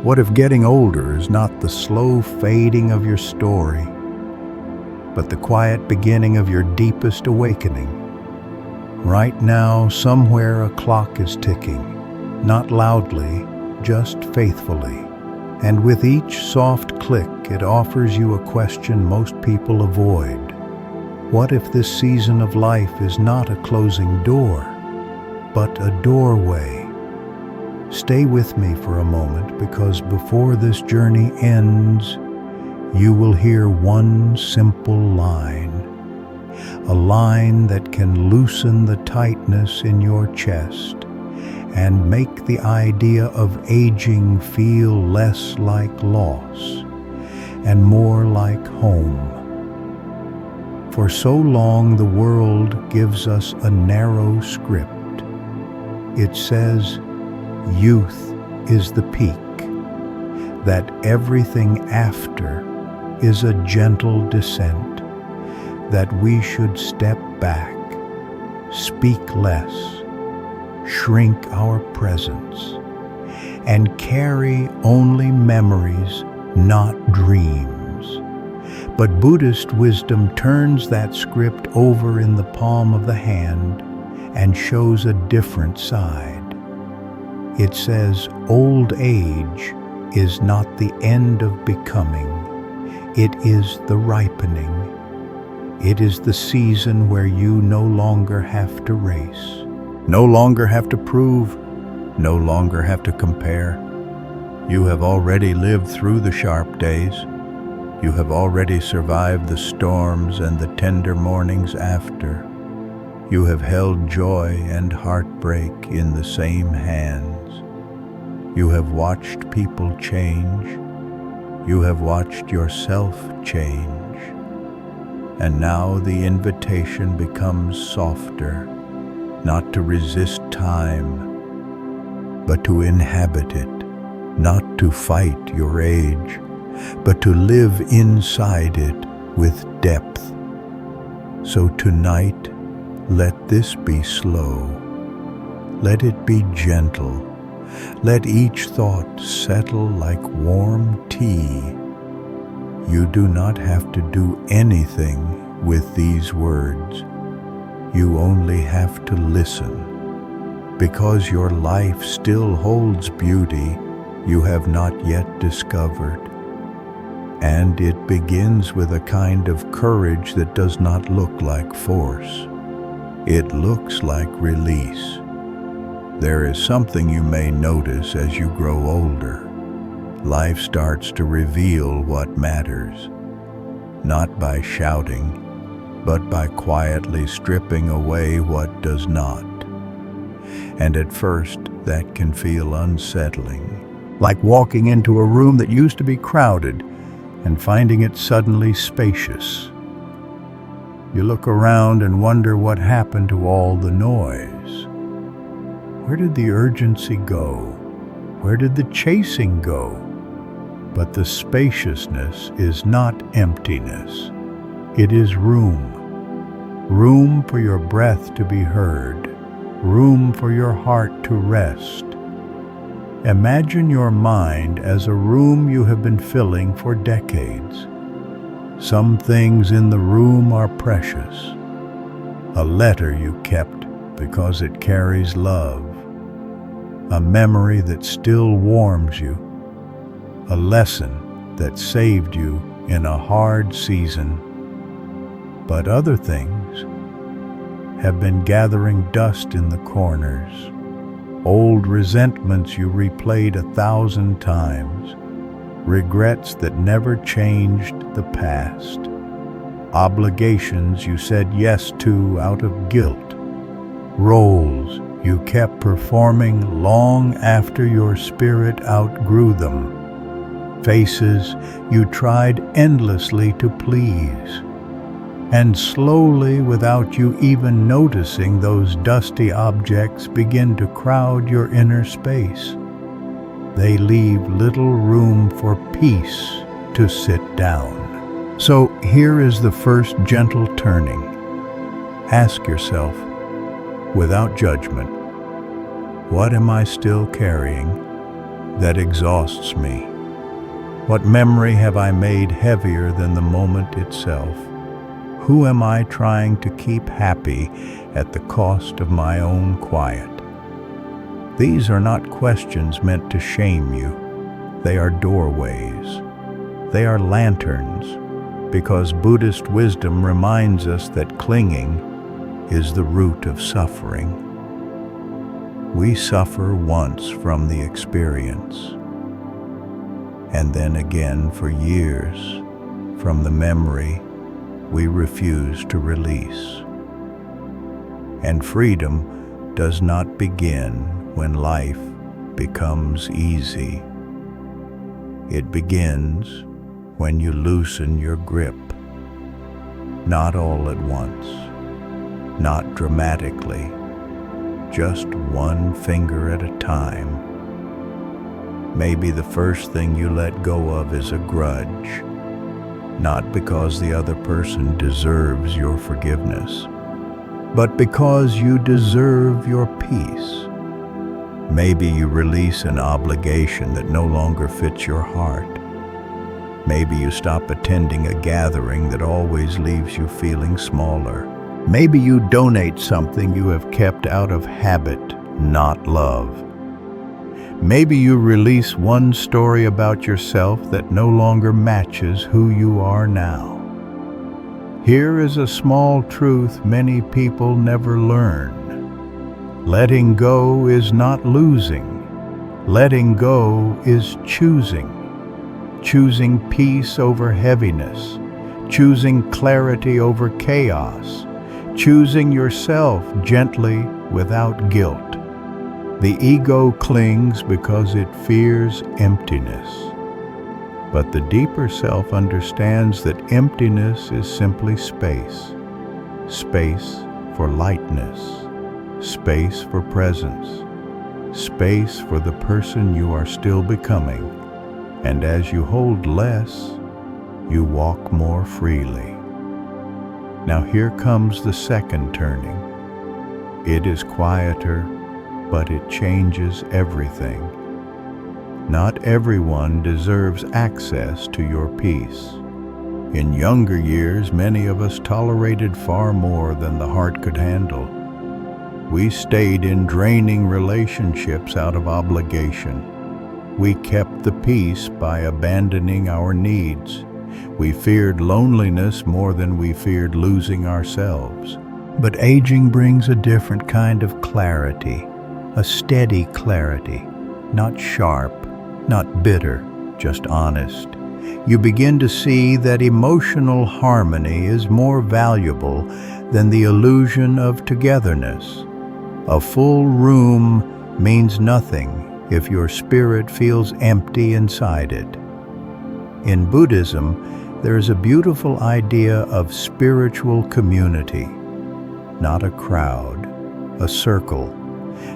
What if getting older is not the slow fading of your story, but the quiet beginning of your deepest awakening? Right now, somewhere a clock is ticking, not loudly, just faithfully. And with each soft click, it offers you a question most people avoid. What if this season of life is not a closing door, but a doorway? Stay with me for a moment, because before this journey ends, you will hear one simple line. A line that can loosen the tightness in your chest and make the idea of aging feel less like loss and more like home. For so long, the world gives us a narrow script. It says, youth is the peak, that everything after is a gentle descent, that we should step back, speak less, shrink our presence, and carry only memories, not dreams. But Buddhist wisdom turns that script over in the palm of the hand and shows a different side. It says, old age is not the end of becoming. It is the ripening. It is the season where you no longer have to race, no longer have to prove, no longer have to compare. You have already lived through the sharp days. You have already survived the storms and the tender mornings after. You have held joy and heartbreak in the same hands. You have watched people change. You have watched yourself change. And now the invitation becomes softer, not to resist time, but to inhabit it, not to fight your age, but to live inside it with depth. So tonight, let this be slow. Let it be gentle. Let each thought settle like warm tea. You do not have to do anything with these words. You only have to listen, because your life still holds beauty you have not yet discovered. And it begins with a kind of courage that does not look like force. It looks like release. There is something you may notice as you grow older. Life starts to reveal what matters, not by shouting, but by quietly stripping away what does not. And at first, that can feel unsettling, like walking into a room that used to be crowded and finding it suddenly spacious. You look around and wonder what happened to all the noise. Where did the urgency go? Where did the chasing go? But the spaciousness is not emptiness. It is room. Room for your breath to be heard. Room for your heart to rest. Imagine your mind as a room you have been filling for decades. Some things in the room are precious. A letter you kept because it carries love. A memory that still warms you. A lesson that saved you in a hard season. But other things have been gathering dust in the corners. Old resentments you replayed 1,000 times. Regrets that never changed the past. Obligations you said yes to out of guilt. Roles you kept performing long after your spirit outgrew them. Faces you tried endlessly to please. And slowly, without you even noticing, those dusty objects begin to crowd your inner space. They leave little room for peace to sit down. So here is the first gentle turning. Ask yourself, without judgment, what am I still carrying? that exhausts me? What memory have I made heavier than the moment itself? Who am I trying to keep happy at the cost of my own quiet? These are not questions meant to shame you. They are doorways. They are lanterns, because Buddhist wisdom reminds us that clinging is the root of suffering. We suffer once from the experience, and then again for years from the memory we refuse to release. And freedom does not begin when life becomes easy. It begins when you loosen your grip, not all at once, not dramatically, just one finger at a time. Maybe the first thing you let go of is a grudge, not because the other person deserves your forgiveness, but because you deserve your peace. Maybe you release an obligation that no longer fits your heart. Maybe you stop attending a gathering that always leaves you feeling smaller. Maybe you donate something you have kept out of habit, not love. Maybe you release one story about yourself that no longer matches who you are now. Here is a small truth many people never learn. Letting go is not losing. Letting go is choosing. Choosing peace over heaviness. Choosing clarity over chaos. Choosing yourself gently without guilt. The ego clings because it fears emptiness. But the deeper self understands that emptiness is simply space. Space for lightness. Space for presence. Space for the person you are still becoming. And as you hold less, you walk more freely. Now here comes the second turning. It is quieter, but it changes everything. Not everyone deserves access to your peace. In younger years, many of us tolerated far more than the heart could handle. We stayed in draining relationships out of obligation. We kept the peace by abandoning our needs. We feared loneliness more than we feared losing ourselves. But aging brings a different kind of clarity, a steady clarity, not sharp, not bitter, just honest. You begin to see that emotional harmony is more valuable than the illusion of togetherness. A full room means nothing if your spirit feels empty inside it. In Buddhism, there is a beautiful idea of spiritual community, not a crowd, a circle,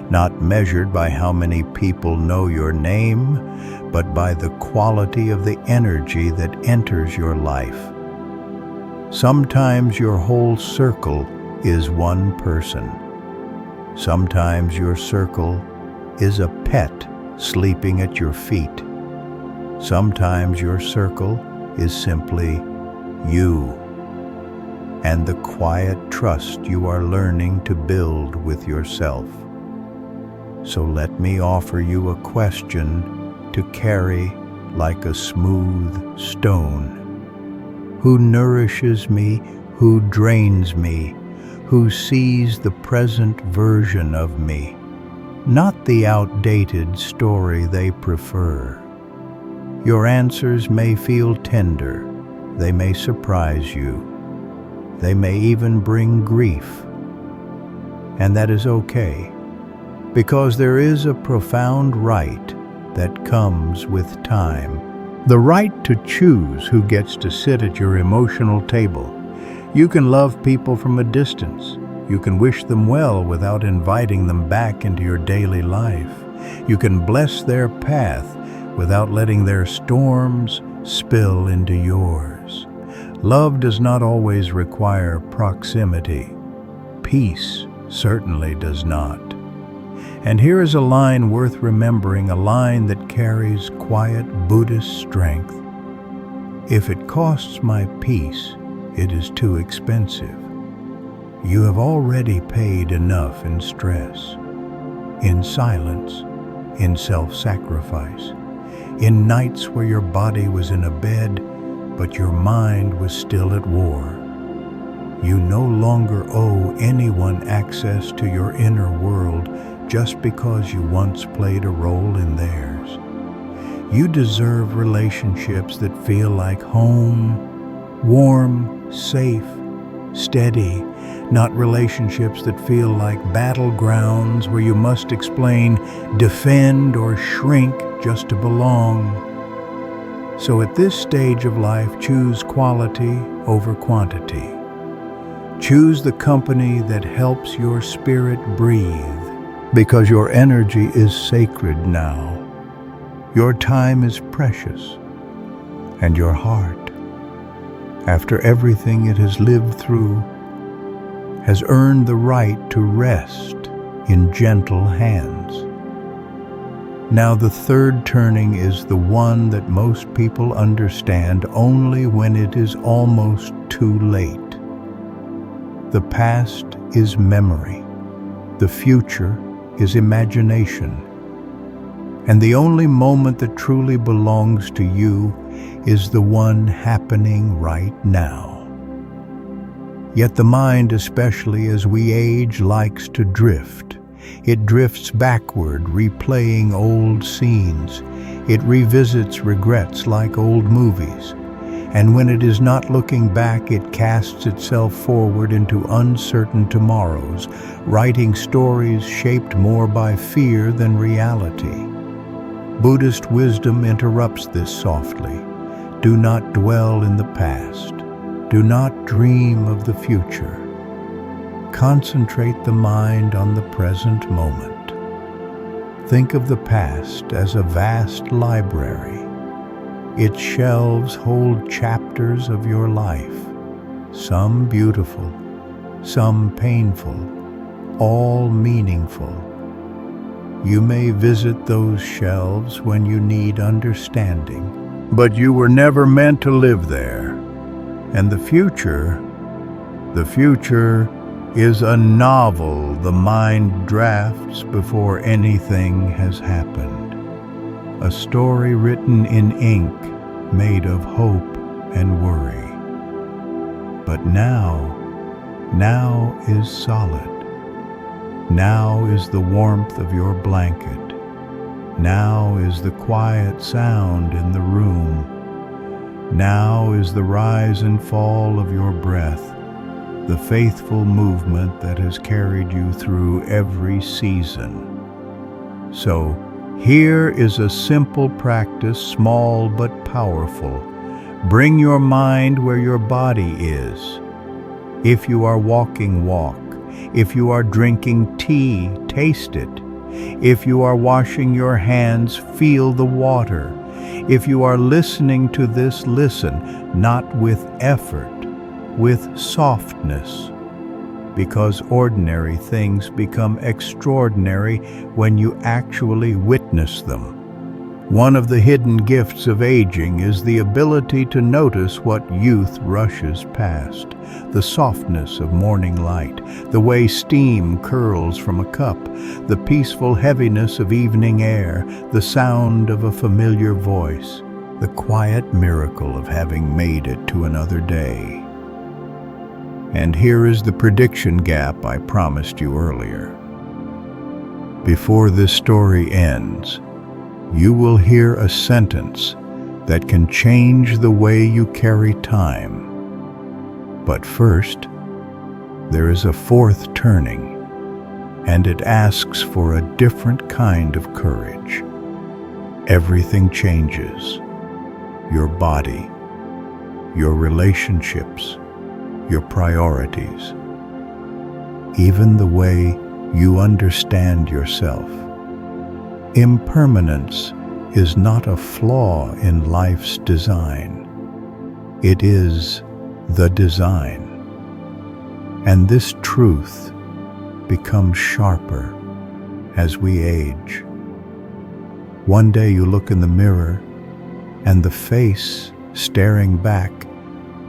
not measured by how many people know your name, but by the quality of the energy that enters your life. Sometimes your whole circle is one person. Sometimes your circle is a pet sleeping at your feet. Sometimes your circle is simply you and the quiet trust you are learning to build with yourself. So let me offer you a question to carry like a smooth stone. Who nourishes me? Who drains me? Who sees the present version of me? Not the outdated story they prefer. Your answers may feel tender. They may surprise you. They may even bring grief. And that is okay, because there is a profound right that comes with time. The right to choose who gets to sit at your emotional table. You can love people from a distance. You can wish them well without inviting them back into your daily life. You can bless their path without letting their storms spill into yours. Love does not always require proximity. Peace certainly does not. And here is a line worth remembering, a line that carries quiet Buddhist strength. If it costs my peace, it is too expensive. You have already paid enough in stress, in silence, in self-sacrifice, in nights where your body was in a bed, but your mind was still at war. You no longer owe anyone access to your inner world just because you once played a role in theirs. You deserve relationships that feel like home, warm, safe, steady, not relationships that feel like battlegrounds where you must explain, defend, or shrink just to belong. So at this stage of life, choose quality over quantity. Choose the company that helps your spirit breathe, because your energy is sacred now. Your time is precious, and your heart, after everything it has lived through, has earned the right to rest in gentle hands. Now the third turning is the one that most people understand only when it is almost too late. The past is memory. The future is imagination. And the only moment that truly belongs to you is the one happening right now. Yet the mind, especially as we age, likes to drift. It drifts backward, replaying old scenes. It revisits regrets like old movies. And when it is not looking back, it casts itself forward into uncertain tomorrows, writing stories shaped more by fear than reality. Buddhist wisdom interrupts this softly. Do not dwell in the past. Do not dream of the future. Concentrate the mind on the present moment. Think of the past as a vast library. Its shelves hold chapters of your life, some beautiful, some painful, all meaningful. You may visit those shelves when you need understanding, but you were never meant to live there. And the future is a novel the mind drafts before anything has happened. A story written in ink, made of hope and worry. But now is solid. Now is the warmth of your blanket. Now is the quiet sound in the room. Now is the rise and fall of your breath, the faithful movement that has carried you through every season. So, here is a simple practice, small but powerful. Bring your mind where your body is. If you are walking, walk. If you are drinking tea, taste it. If you are washing your hands, feel the water. If you are listening to this, listen, not with effort, with softness. Because ordinary things become extraordinary when you actually witness them. One of the hidden gifts of aging is the ability to notice what youth rushes past, the softness of morning light, the way steam curls from a cup, the peaceful heaviness of evening air, the sound of a familiar voice, the quiet miracle of having made it to another day. And here is the prediction gap I promised you earlier. Before this story ends, you will hear a sentence that can change the way you carry time. But first, there is a fourth turning, and it asks for a different kind of courage. Everything changes. Your body, your relationships, your priorities, even the way you understand yourself. Impermanence is not a flaw in life's design. It is the design. And this truth becomes sharper as we age. One day you look in the mirror, and the face staring back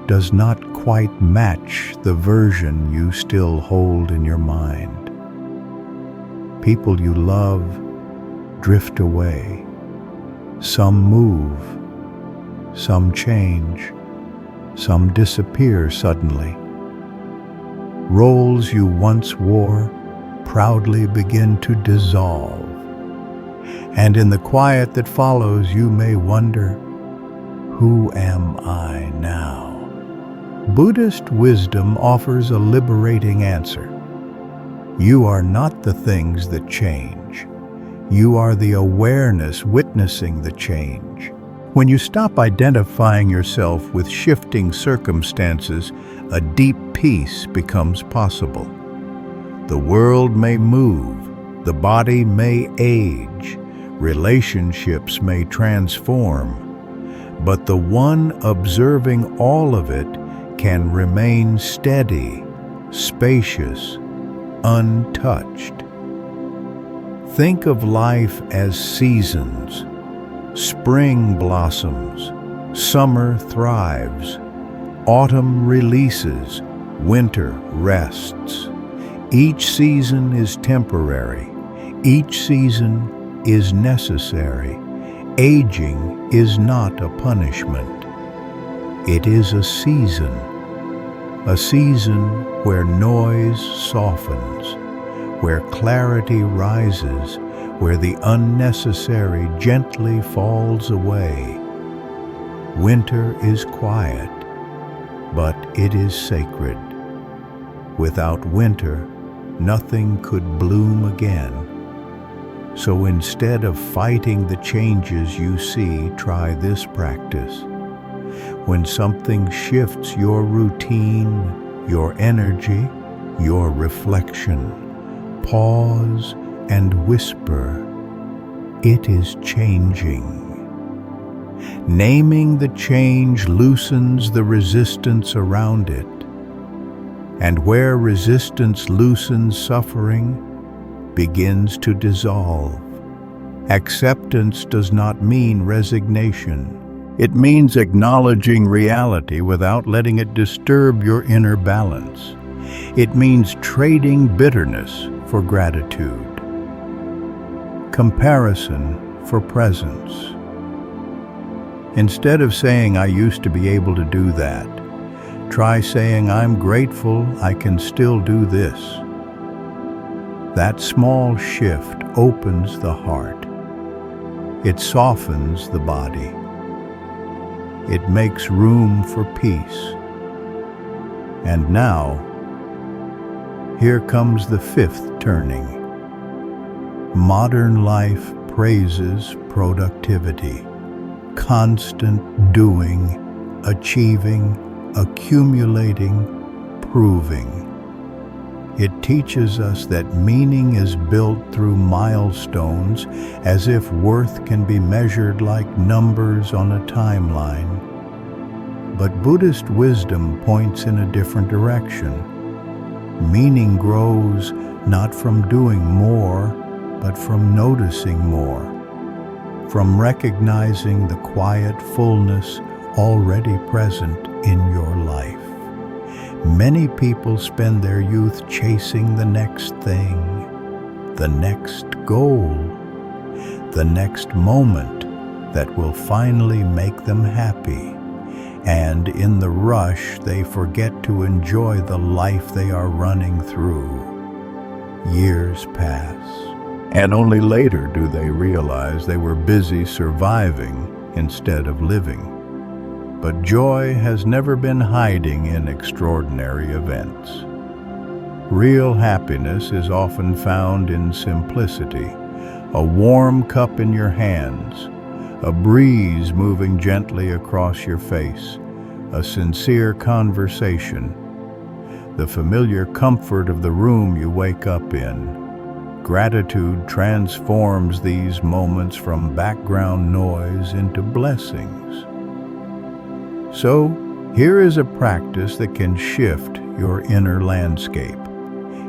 does not quite match the version you still hold in your mind. People you love drift away. Some move, some change, some disappear suddenly. Roles you once wore proudly begin to dissolve. And in the quiet that follows, you may wonder, who am I now? Buddhist wisdom offers a liberating answer. You are not the things that change. You are the awareness witnessing the change. When you stop identifying yourself with shifting circumstances, a deep peace becomes possible. The world may move, the body may age, relationships may transform, but the one observing all of it can remain steady, spacious, untouched. Think of life as seasons. Spring blossoms, summer thrives, autumn releases, winter rests. Each season is temporary. Each season is necessary. Aging is not a punishment. It is a season where noise softens, where clarity rises, where the unnecessary gently falls away. Winter is quiet, but it is sacred. Without winter, nothing could bloom again. So instead of fighting the changes you see, try this practice. When something shifts your routine, your energy, your reflection, pause and whisper, "It is changing." Naming the change loosens the resistance around it. And where resistance loosens, suffering begins to dissolve. Acceptance does not mean resignation. It means acknowledging reality without letting it disturb your inner balance. It means trading bitterness for gratitude, comparison for presence. Instead of saying, "I used to be able to do that," try saying, "I'm grateful I can still do this." That small shift opens the heart. It softens the body. It makes room for peace. And now, here comes the fifth turning. Modern life praises productivity, constant doing, achieving, accumulating, proving. It teaches us that meaning is built through milestones, as if worth can be measured like numbers on a timeline. But Buddhist wisdom points in a different direction. Meaning grows not from doing more, but from noticing more, from recognizing the quiet fullness already present in your life. Many people spend their youth chasing the next thing, the next goal, the next moment that will finally make them happy. And in the rush, they forget to enjoy the life they are running through. Years pass, and only later do they realize they were busy surviving instead of living. But joy has never been hiding in extraordinary events. Real happiness is often found in simplicity, a warm cup in your hands, a breeze moving gently across your face, a sincere conversation, the familiar comfort of the room you wake up in. Gratitude transforms these moments from background noise into blessings. So, here is a practice that can shift your inner landscape.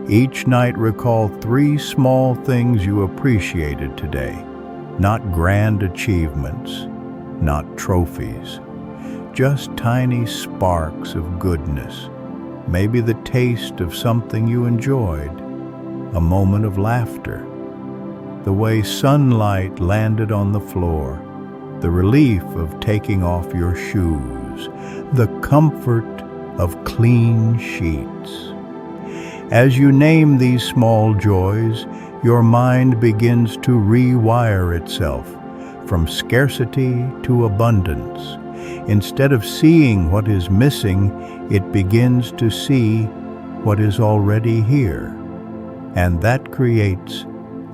Each night recall 3 small things you appreciated today, not grand achievements, not trophies, just tiny sparks of goodness. Maybe the taste of something you enjoyed, a moment of laughter, the way sunlight landed on the floor, the relief of taking off your shoes, the comfort of clean sheets. As you name these small joys, your mind begins to rewire itself from scarcity to abundance. Instead of seeing what is missing, it begins to see what is already here. And that creates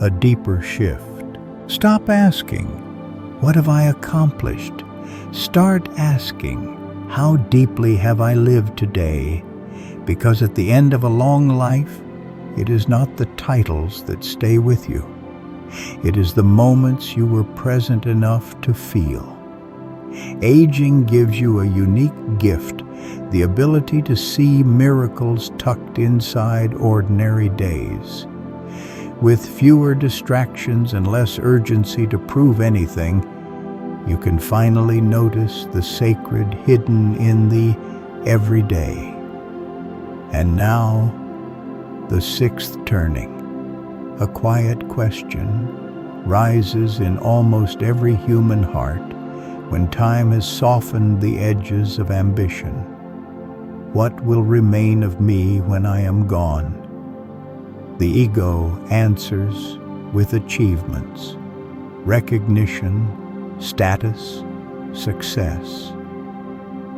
a deeper shift. Stop asking, "What have I accomplished?" Start asking, "How deeply have I lived today?" Because at the end of a long life, it is not the titles that stay with you. It is the moments you were present enough to feel. Aging gives you a unique gift, the ability to see miracles tucked inside ordinary days. With fewer distractions and less urgency to prove anything, you can finally notice the sacred hidden in the everyday. And now, the 6th turning. A quiet question rises in almost every human heart when time has softened the edges of ambition. What will remain of me when I am gone? The ego answers with achievements, recognition, status, success.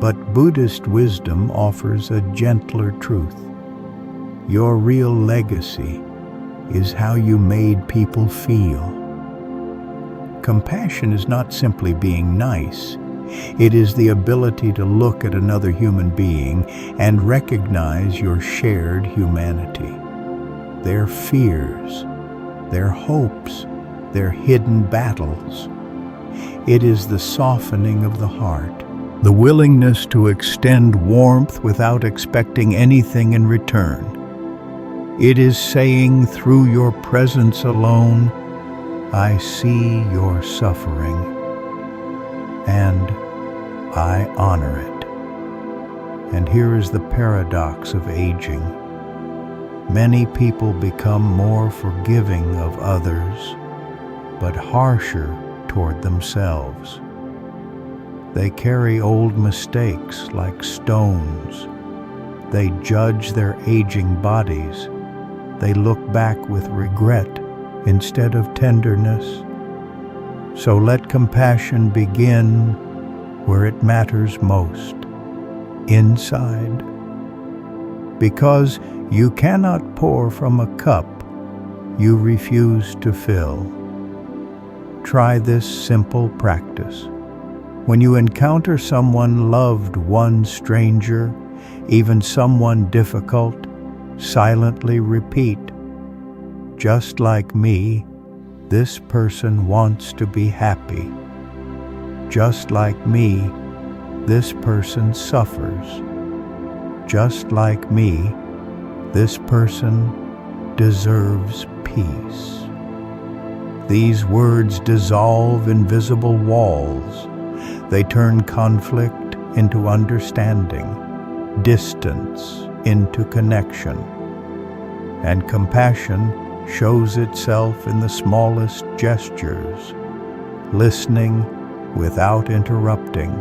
But Buddhist wisdom offers a gentler truth. Your real legacy is how you made people feel. Compassion is not simply being nice. It is the ability to look at another human being and recognize your shared humanity, their fears, their hopes, their hidden battles. It is the softening of the heart, the willingness to extend warmth without expecting anything in return. It is saying through your presence alone, "I see your suffering, and I honor it." And here is the paradox of aging. Many people become more forgiving of others, but harsher toward themselves. They carry old mistakes like stones. They judge their aging bodies. They look back with regret instead of tenderness. So let compassion begin where it matters most, inside. Because you cannot pour from a cup you refuse to fill. Try this simple practice. When you encounter someone loved, one stranger, even someone difficult, silently repeat, "Just like me, this person wants to be happy. Just like me, this person suffers. Just like me, this person deserves peace." These words dissolve invisible walls. They turn conflict into understanding, distance into connection. And compassion shows itself in the smallest gestures, listening without interrupting,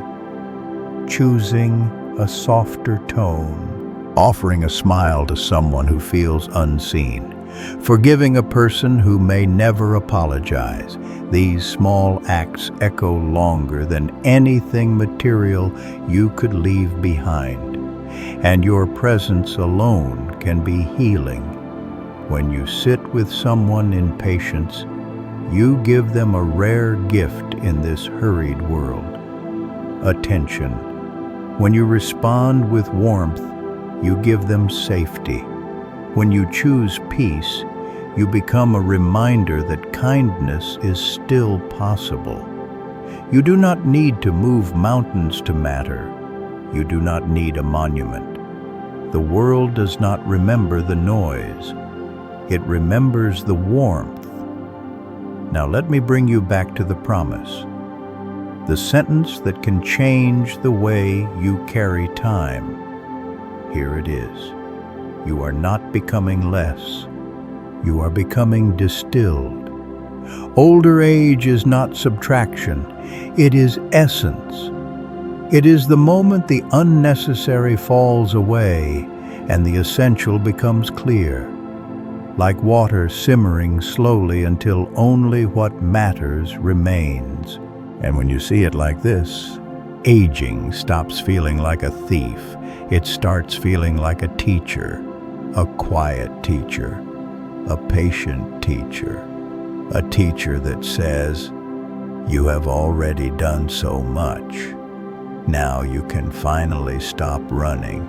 choosing a softer tone, offering a smile to someone who feels unseen, forgiving a person who may never apologize. These small acts echo longer than anything material you could leave behind. And your presence alone can be healing. When you sit with someone in patience, you give them a rare gift in this hurried world: attention. When you respond with warmth, you give them safety. When you choose peace, you become a reminder that kindness is still possible. You do not need to move mountains to matter. You do not need a monument. The world does not remember the noise. It remembers the warmth. Now let me bring you back to the promise. The sentence that can change the way you carry time. Here it is. You are not becoming less. You are becoming distilled. Older age is not subtraction. It is essence. It is the moment the unnecessary falls away and the essential becomes clear, like water simmering slowly until only what matters remains. And when you see it like this, aging stops feeling like a thief. It starts feeling like a teacher, a quiet teacher, a patient teacher, a teacher that says, "You have already done so much. Now you can finally stop running.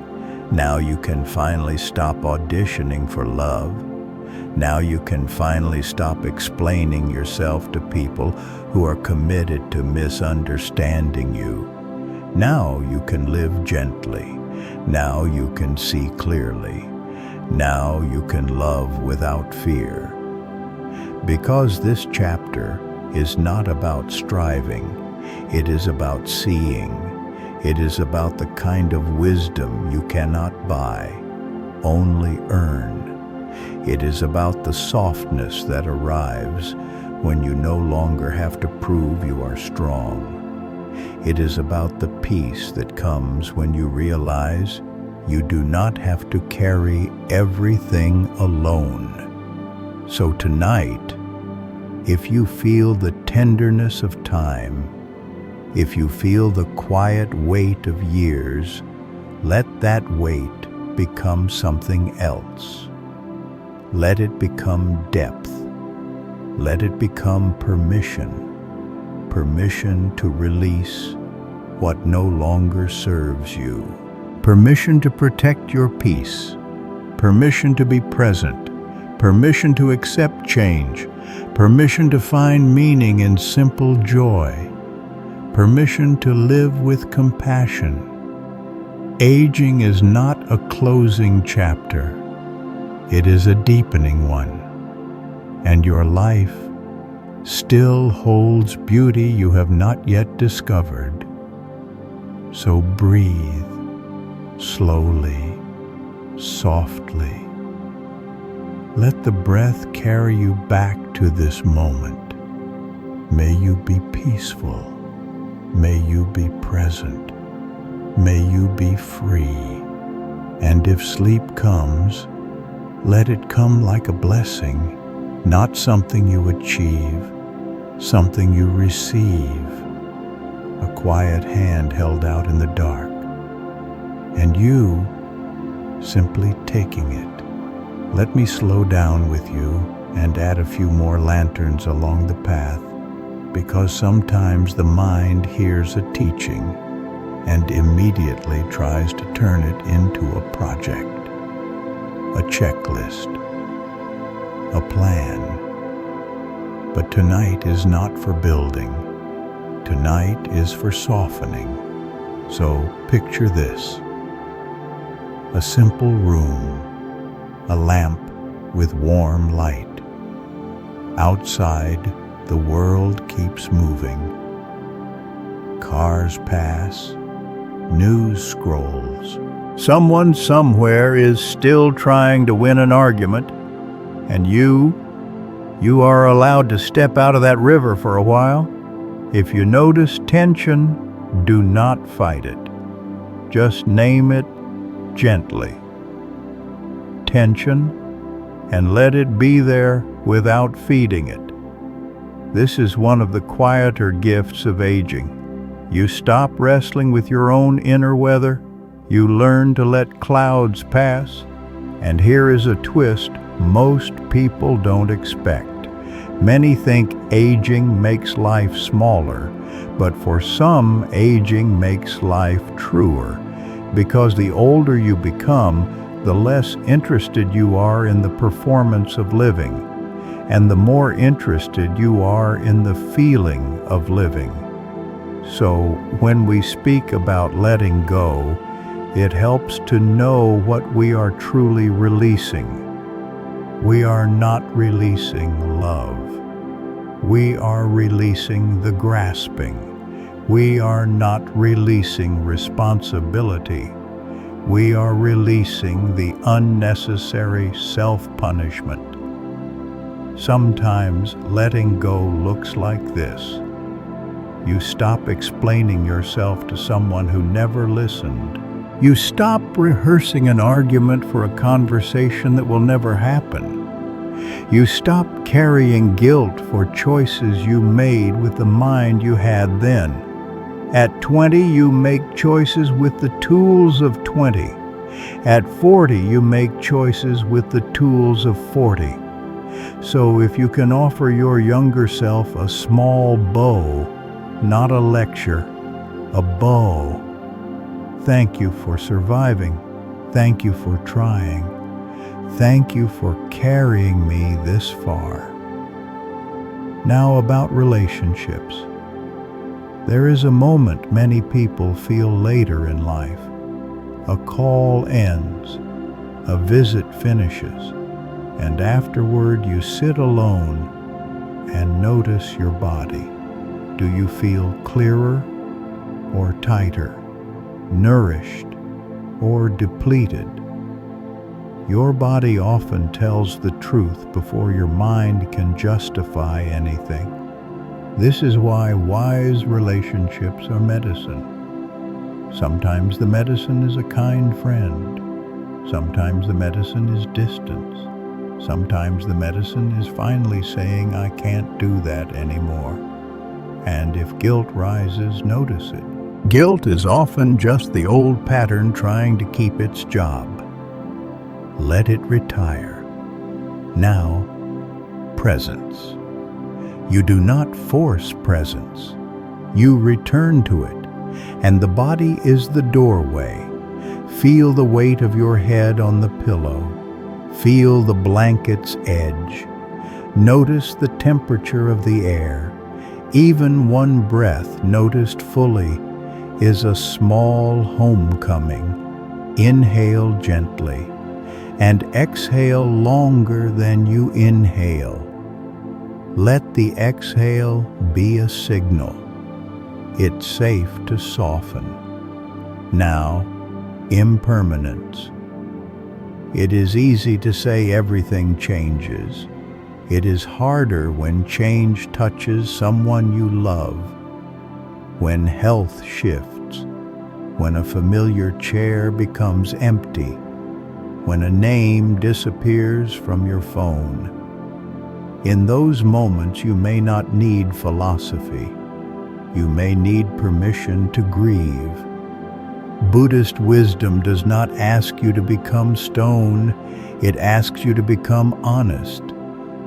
Now you can finally stop auditioning for love. Now you can finally stop explaining yourself to people who are committed to misunderstanding you. Now you can live gently. Now you can see clearly. Now you can love without fear." Because this chapter is not about striving, it is about seeing. It is about the kind of wisdom you cannot buy, only earn. It is about the softness that arrives when you no longer have to prove you are strong. It is about the peace that comes when you realize you do not have to carry everything alone. So tonight, if you feel the tenderness of time, if you feel the quiet weight of years, let that weight become something else. Let it become depth. Let it become permission. Permission to release what no longer serves you. Permission to protect your peace. Permission to be present. Permission to accept change. Permission to find meaning in simple joy. Permission to live with compassion. Aging is not a closing chapter. It is a deepening one. And your life still holds beauty you have not yet discovered. So breathe slowly, softly. Let the breath carry you back to this moment. May you be peaceful. May you be present. May you be free. And if sleep comes, let it come like a blessing, not something you achieve, something you receive, a quiet hand held out in the dark, and you simply taking it. Let me slow down with you and add a few more lanterns along the path, because sometimes the mind hears a teaching and immediately tries to turn it into a project, a checklist, a plan. But tonight is not for building. Tonight is for softening. So picture this: a simple room, a lamp with warm light. Outside, the world keeps moving. Cars pass, news scrolls. Someone somewhere is still trying to win an argument, and you are allowed to step out of that river for a while. If you notice tension, do not fight it. Just name it gently. Tension, and let it be there without feeding it. This is one of the quieter gifts of aging. You stop wrestling with your own inner weather. You learn to let clouds pass. And here is a twist most people don't expect. Many think aging makes life smaller, but for some, aging makes life truer, because the older you become, the less interested you are in the performance of living, and the more interested you are in the feeling of living. So when we speak about letting go, it helps to know what we are truly releasing. We are not releasing love. We are releasing the grasping. We are not releasing responsibility. We are releasing the unnecessary self-punishment. Sometimes letting go looks like this. You stop explaining yourself to someone who never listened. You stop rehearsing an argument for a conversation that will never happen. You stop carrying guilt for choices you made with the mind you had then. At 20, you make choices with the tools of 20. At 40, you make choices with the tools of 40. So if you can offer your younger self a small bow, not a lecture, a bow. Thank you for surviving. Thank you for trying. Thank you for carrying me this far. Now about relationships. There is a moment many people feel later in life. A call ends, a visit finishes, and afterward you sit alone and notice your body. Do you feel clearer or tighter, nourished or depleted? Your body often tells the truth before your mind can justify anything. This is why wise relationships are medicine. Sometimes the medicine is a kind friend. Sometimes the medicine is distance. Sometimes the medicine is finally saying, I can't do that anymore. And if guilt rises, notice it. Guilt is often just the old pattern trying to keep its job. Let it retire. Now, presence. You do not force presence. You return to it, and the body is the doorway. Feel the weight of your head on the pillow. Feel the blanket's edge. Notice the temperature of the air. Even one breath noticed fully is a small homecoming. Inhale gently and exhale longer than you inhale. Let the exhale be a signal. It's safe to soften. Now, impermanence. It is easy to say everything changes. It is harder when change touches someone you love, when health shifts, when a familiar chair becomes empty, when a name disappears from your phone. In those moments, you may not need philosophy. You may need permission to grieve. Buddhist wisdom does not ask you to become stone. It asks you to become honest.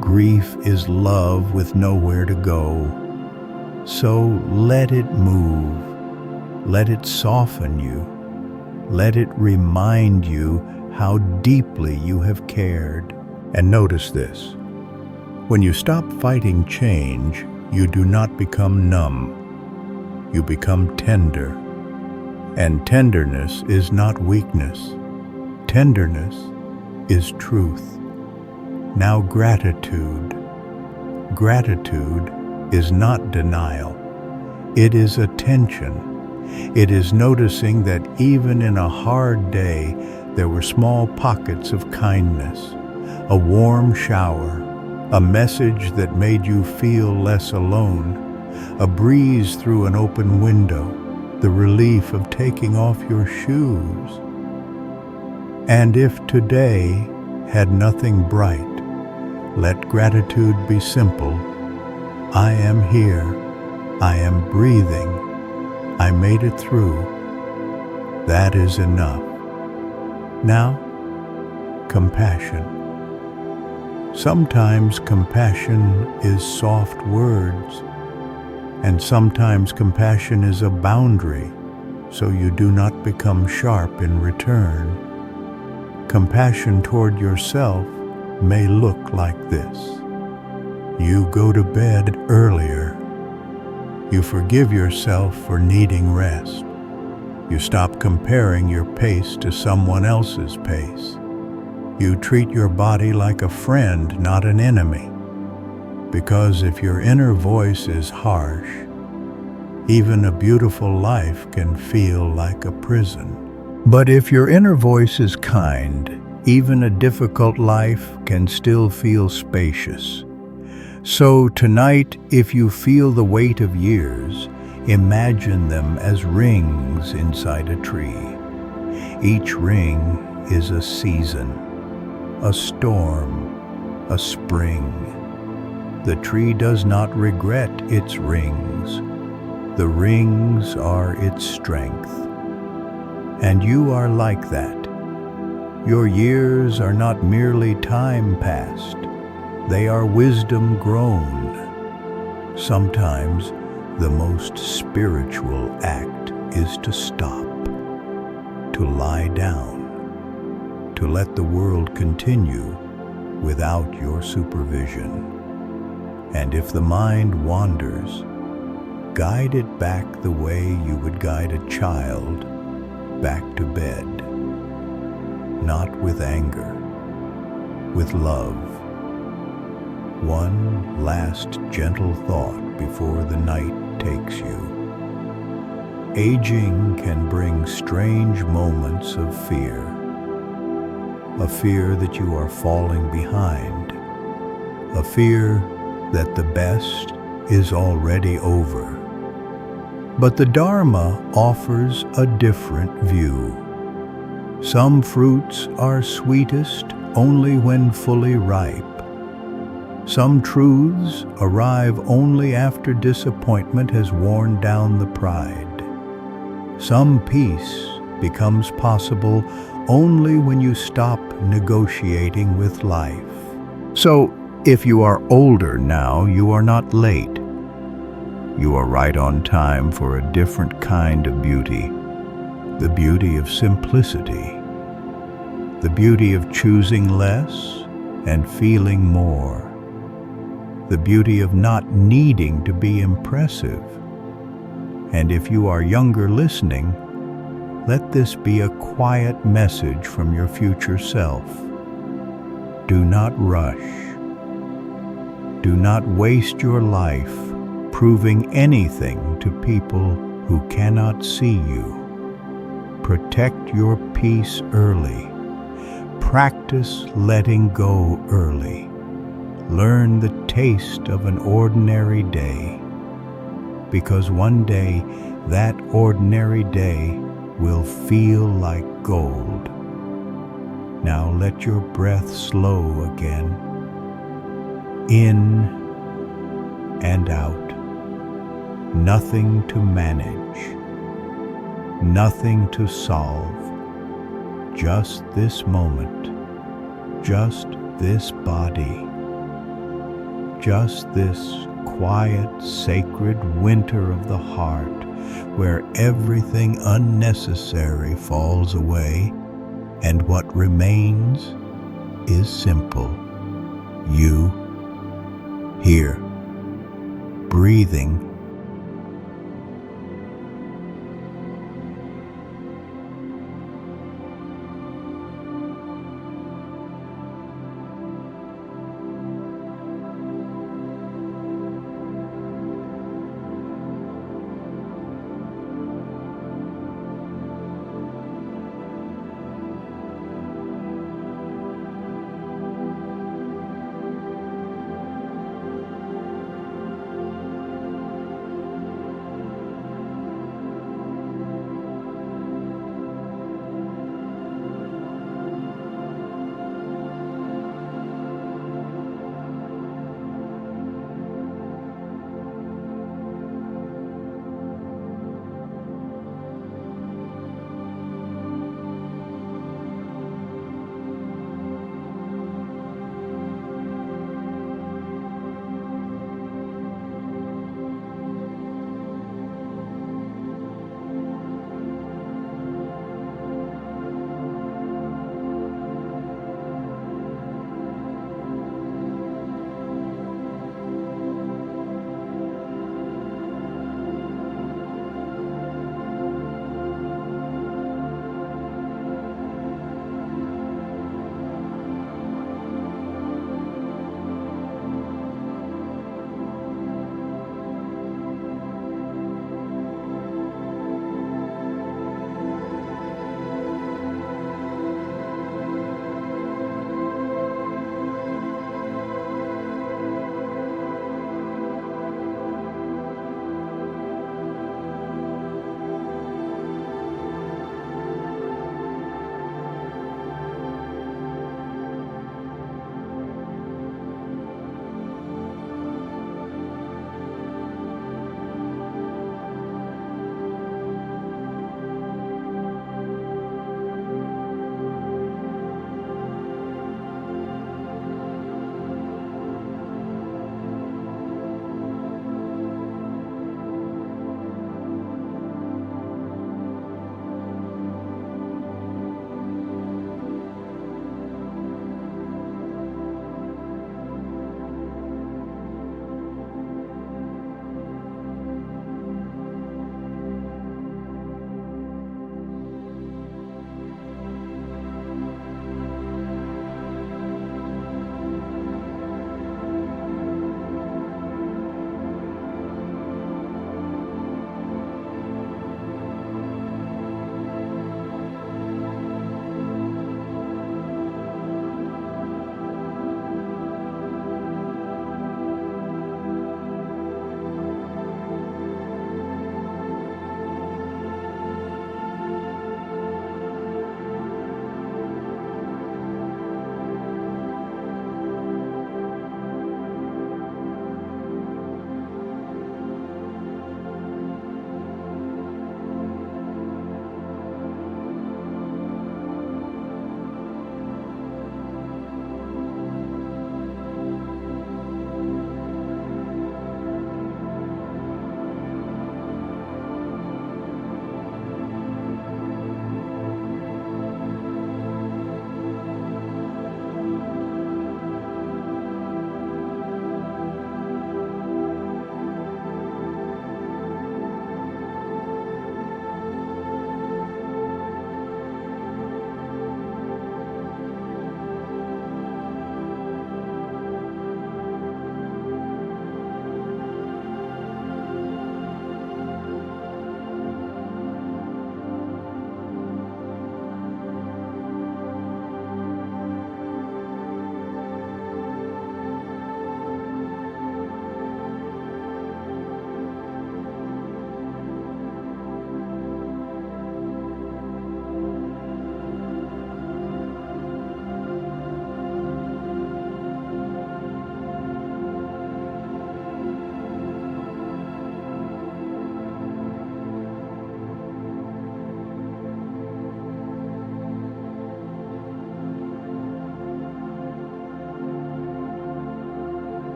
Grief is love with nowhere to go. So let it move. Let it soften you. Let it remind you how deeply you have cared. And notice this. When you stop fighting change, you do not become numb. You become tender. And tenderness is not weakness. Tenderness is truth. Now gratitude. Gratitude is not denial. It is attention. It is noticing that even in a hard day, there were small pockets of kindness, a warm shower, a message that made you feel less alone, a breeze through an open window, the relief of taking off your shoes. And if today had nothing bright, let gratitude be simple. I am here. I am breathing. I made it through. That is enough. Now, compassion. Sometimes compassion is soft words, and sometimes compassion is a boundary, so you do not become sharp in return. Compassion toward yourself may look like this. You go to bed earlier. You forgive yourself for needing rest. You stop comparing your pace to someone else's pace. You treat your body like a friend, not an enemy. Because if your inner voice is harsh, even a beautiful life can feel like a prison. But if your inner voice is kind, even a difficult life can still feel spacious. So tonight, if you feel the weight of years, imagine them as rings inside a tree. Each ring is a season, a storm, a spring. The tree does not regret its rings. The rings are its strength. And you are like that. Your years are not merely time passed. They are wisdom grown. Sometimes the most spiritual act is to stop, to lie down, to let the world continue without your supervision. And if the mind wanders, guide it back the way you would guide a child back to bed. Not with anger, with love. One last gentle thought before the night takes you. Aging can bring strange moments of fear. A fear that you are falling behind. A fear that the best is already over. But the Dharma offers a different view. Some fruits are sweetest only when fully ripe. Some truths arrive only after disappointment has worn down the pride. Some peace becomes possible only when you stop negotiating with life. So, if you are older now, you are not late. You are right on time for a different kind of beauty. The beauty of simplicity. The beauty of choosing less and feeling more. The beauty of not needing to be impressive. And if you are younger listening, let this be a quiet message from your future self. Do not rush. Do not waste your life proving anything to people who cannot see you. Protect your peace early. Practice letting go early. Learn the taste of an ordinary day, because one day that ordinary day will feel like gold. Now let your breath slow again, in and out. Nothing to manage, nothing to solve, just this moment, just this body. Just this quiet, sacred winter of the heart, where everything unnecessary falls away, and what remains is simple. You, here, breathing